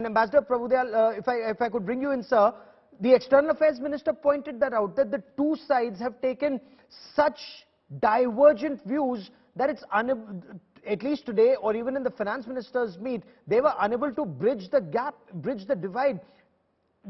Ambassador Prabhudyal, if I could bring you in, sir, the External Affairs Minister pointed that out, that the two sides have taken such divergent views that it's unable, at least today or even in the Finance Ministers' meet, they were unable to bridge the gap, bridge the divide.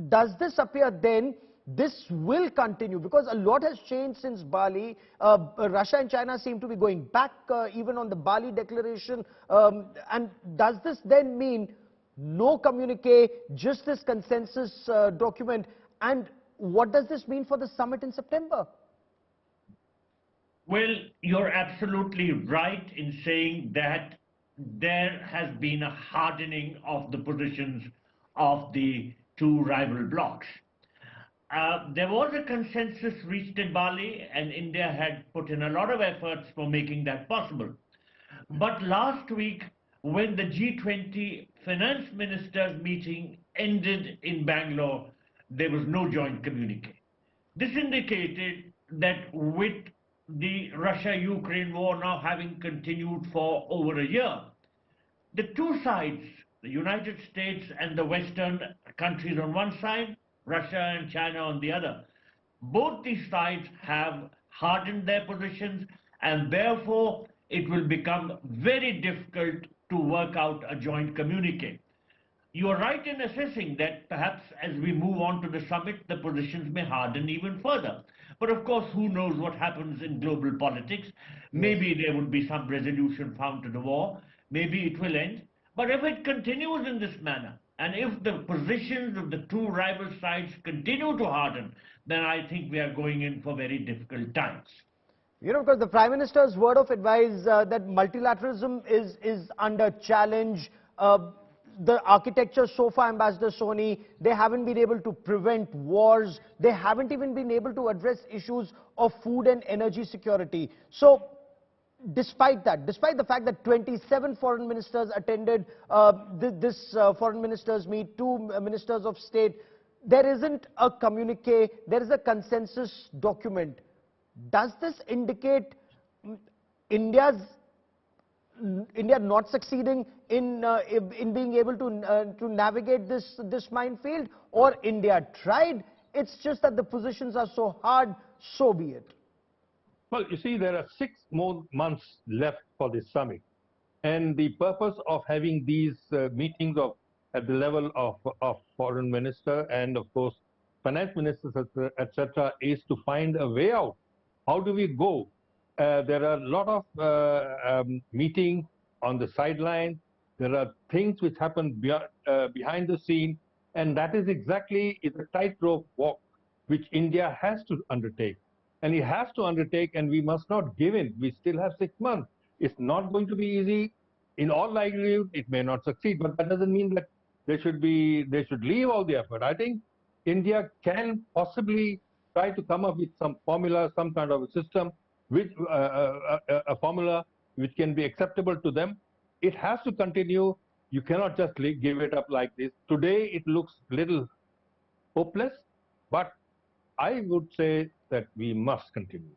Does this appear then this will continue? Because a lot has changed since Bali. Russia and China seem to be going back even on the Bali declaration. And does this then mean no communique, just this consensus document? And what does this mean for the summit in September? Well, you're absolutely right in saying that there has been a hardening of the positions of the two rival blocs. There was a consensus reached in Bali, and India had put in a lot of efforts for making that possible. But last week, when the G20 Finance Ministers meeting ended in Bangalore, there was no joint communique. This indicated that with the Russia-Ukraine war now having continued for over a year, the two sides, the United States and the Western countries on one side, Russia and China on the other, both these sides have hardened their positions, and therefore it will become very difficult to work out a joint communique. You are right in assessing that perhaps as we move on to the summit, the positions may harden even further. But of course, who knows what happens in global politics? Maybe there would be some resolution found to the war. Maybe it will end. But if it continues in this manner, and if the positions of the two rival sides continue to harden, then I think we are going in for very difficult times. You know, because the Prime Minister's word of advice that multilateralism is under challenge. The architecture so far, Ambassador Soni, they haven't been able to prevent wars. They haven't even been able to address issues of food and energy security. So, despite that, despite the fact that 27 foreign ministers attended this foreign ministers meet, two ministers of state, there isn't a communique, there is a consensus document. Does this indicate India not succeeding in being able to navigate this minefield, or India tried? It's just that the positions are so hard, so be it. Well, you see, there are 6 more months left for this summit, and the purpose of having these meetings at the level of foreign minister and of course finance ministers, etc., is to find a way out. How do we go? There are a lot of meetings on the sidelines. There are things which happen behind the scene, and that is exactly a tightrope walk which India has to undertake. And it has to undertake, and we must not give in. We still have 6 months. It's not going to be easy. In all likelihood, it may not succeed, but that doesn't mean that they should leave all the effort. I think India can possibly try to come up with some formula, some kind of a system, which a formula which can be acceptable to them. It has to continue. You cannot just give it up like this. Today it looks little hopeless, but I would say that we must continue.